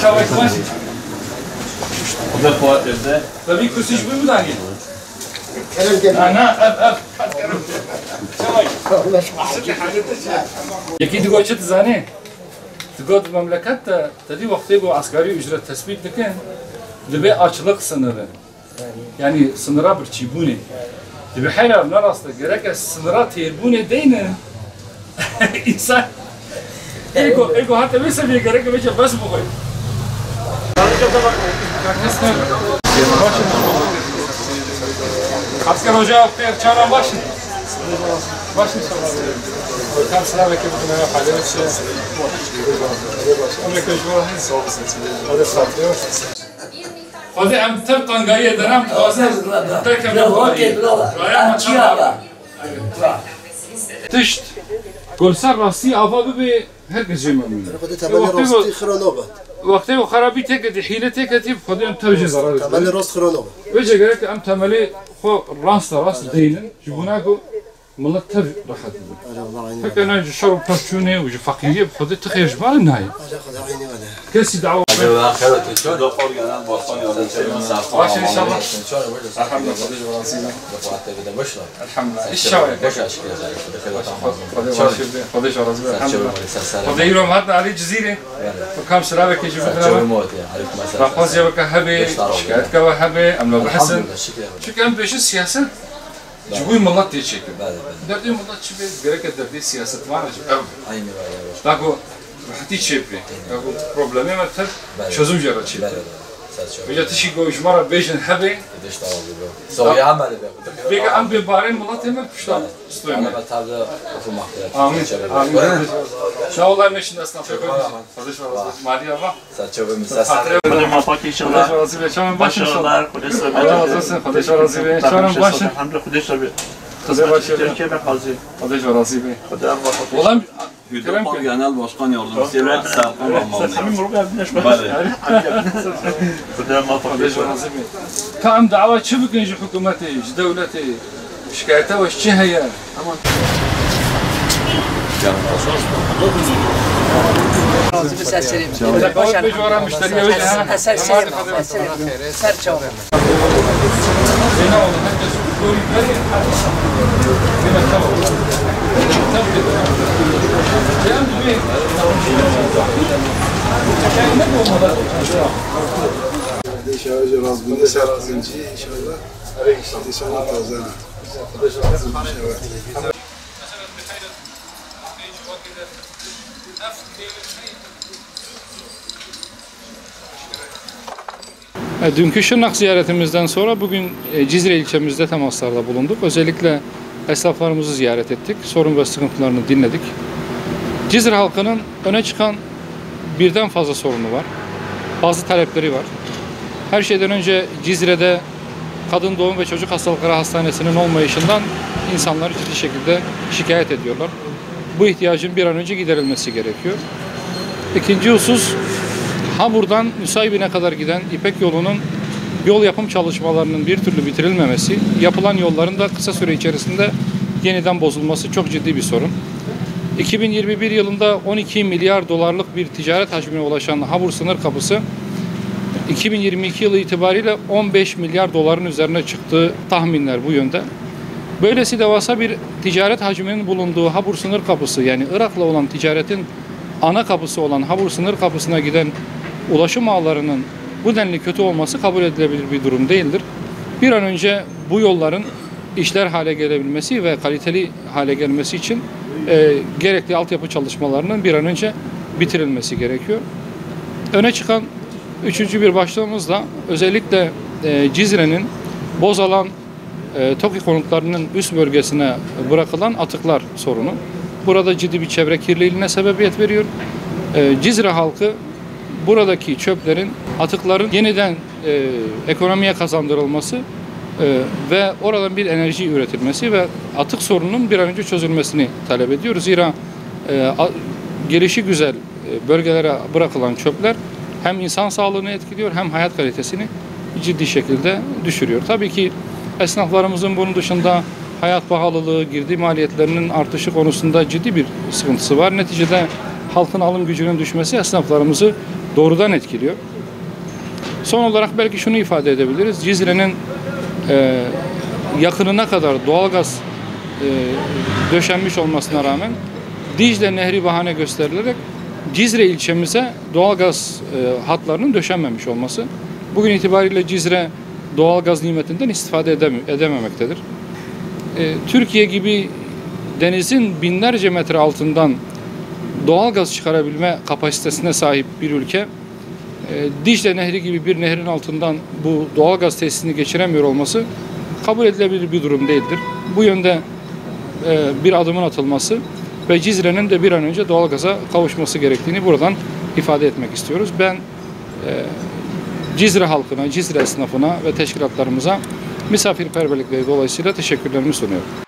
Çavay kıvaç. O da Fuat evde. Tabii kusiş bu mu da gel? Ana ab. Çavay. Yeki digo çet zane. Digo memlekette tabii vakti bu asgari ücret tespit diken. Dibe açlık sınırı. Yani sınıra bir çibune. Dibe hala narasta gerek sınıra terbune deyne. İnsan ego hatta bir seviye gerek bir şey bas bu koy. Asker hoca çağıran başın. Başın inşallah. Tam sıra bekle bütün eve halledip şey. Amerika Cumhuriyeti sağ olsun. Hadi saklıyor. Hadi em tabtan gaye denem tazir. Tekrar bir raya maçlar. Tişt. Golsar rasti avabi be herkes memnun. وقتی و خرابی تکتی حیله تکتی خودم توجه زرار. تملی راست خرانو. وجه گرک ام تملی خو راست دینن جبونا کو ملت تر راحت. فکر نه شرو پرچونه و فقیری خودت تخیش بال نه. کسی دعوا. آخرت شو دو پرگنال باستانی آدم باش ان شاء الله. الحمد لله الحمد لله الشوي خدش راضي الحمد لله خدي يوم هذا على جزيره وكم شرابك يجي مثلا راح يبقى هبي شكايتك وهبي ام لو بحسن شو كان بيش السياسه جبوي ملات تشكل دردي ملات شبه غيرك دردي سياسه معنا aynı باكو حتى تشبه باكو بروبلمي ما تر çözüm yaratıyor. وجا تشي جو جمرة بيجن هبي سوي عمل بيجا عم ببارين ملات هم بشتغل أنا بتابع وفي محكمة آمين آمين إن شاء الله مش الناس نفسها خدش مالي الله ساتشوف مسافر خدای موفق انشالله خدش راضي به شما باش ماشاءالله خدای الله razı خدش راضي به شما باش الحمد لله خدای راضی خدای باش Türkiye ve Hazır خدش راضي به خدای موفق والله Hüdapar Genel Başkan Yardımcısı Serkan Rahmanlı. همین مرغ ابنش بله. خدای موفق خدش راضي به كم دعوة شو بكنج حكومتي دولتي شكايته وش هي بجوارا مشتريه وجهها سرچاوه Dünkü Şırnak ziyaretimizden sonra bugün Cizre ilçemizde temaslarda bulunduk. Özellikle esnaflarımızı ziyaret ettik. Sorun ve sıkıntılarını dinledik. Cizre halkının öne çıkan birden fazla sorunu var. Bazı talepleri var. Her şeyden önce Cizre'de Kadın Doğum ve Çocuk Hastalıkları Hastanesi'nin olmayışından insanlar ciddi şekilde şikayet ediyorlar. Bu ihtiyacın bir an önce giderilmesi gerekiyor. İkinci husus, Hamur'dan Nusaybin'e kadar giden İpek yolunun yol yapım çalışmalarının bir türlü bitirilmemesi, yapılan yolların da kısa süre içerisinde yeniden bozulması çok ciddi bir sorun. 2021 yılında 12 milyar dolarlık bir ticaret hacmine ulaşan Hamur sınır kapısı 2022 yılı itibariyle 15 milyar doların üzerine çıktığı tahminler bu yönde. Böylesi devasa bir ticaret hacminin bulunduğu Habur sınır kapısı, yani Irak'la olan ticaretin ana kapısı olan Habur sınır kapısına giden ulaşım ağlarının bu denli kötü olması kabul edilebilir bir durum değildir. Bir an önce bu yolların işler hale gelebilmesi ve kaliteli hale gelmesi için gerekli altyapı çalışmalarının bir an önce bitirilmesi gerekiyor. Öne çıkan üçüncü bir başlığımız da özellikle Cizre'nin Bozalan TOKİ konutlarının üst bölgesine bırakılan atıklar sorunu. Burada ciddi bir çevre kirliliğine sebebiyet veriyor. Cizre halkı buradaki çöplerin, atıkların yeniden ekonomiye kazandırılması ve oradan bir enerji üretilmesi ve atık sorununun bir an önce çözülmesini talep ediyoruz. Zira gelişi güzel bölgelere bırakılan çöpler hem insan sağlığını etkiliyor hem hayat kalitesini ciddi şekilde düşürüyor. Tabii ki esnaflarımızın bunun dışında hayat pahalılığı, girdi maliyetlerinin artışı konusunda ciddi bir sıkıntısı var. Neticede halkın alım gücünün düşmesi esnaflarımızı doğrudan etkiliyor. Son olarak belki şunu ifade edebiliriz. Cizre'nin yakınına kadar doğalgaz döşenmiş olmasına rağmen Dicle Nehri bahane gösterilerek Cizre ilçemize doğalgaz hatlarının döşenmemiş olması. Bugün itibariyle Cizre doğalgaz nimetinden istifade edememektedir. Türkiye gibi denizin binlerce metre altından doğalgaz çıkarabilme kapasitesine sahip bir ülke, Dicle Nehri gibi bir nehrin altından bu doğalgaz tesisini geçiremiyor olması kabul edilebilir bir durum değildir. Bu yönde bir adımın atılması ve Cizre'nin de bir an önce doğalgaza kavuşması gerektiğini buradan ifade etmek istiyoruz. Ben Cizre halkına, Cizre esnafına ve teşkilatlarımıza misafirperverlikleri dolayısıyla teşekkürlerimi sunuyorum.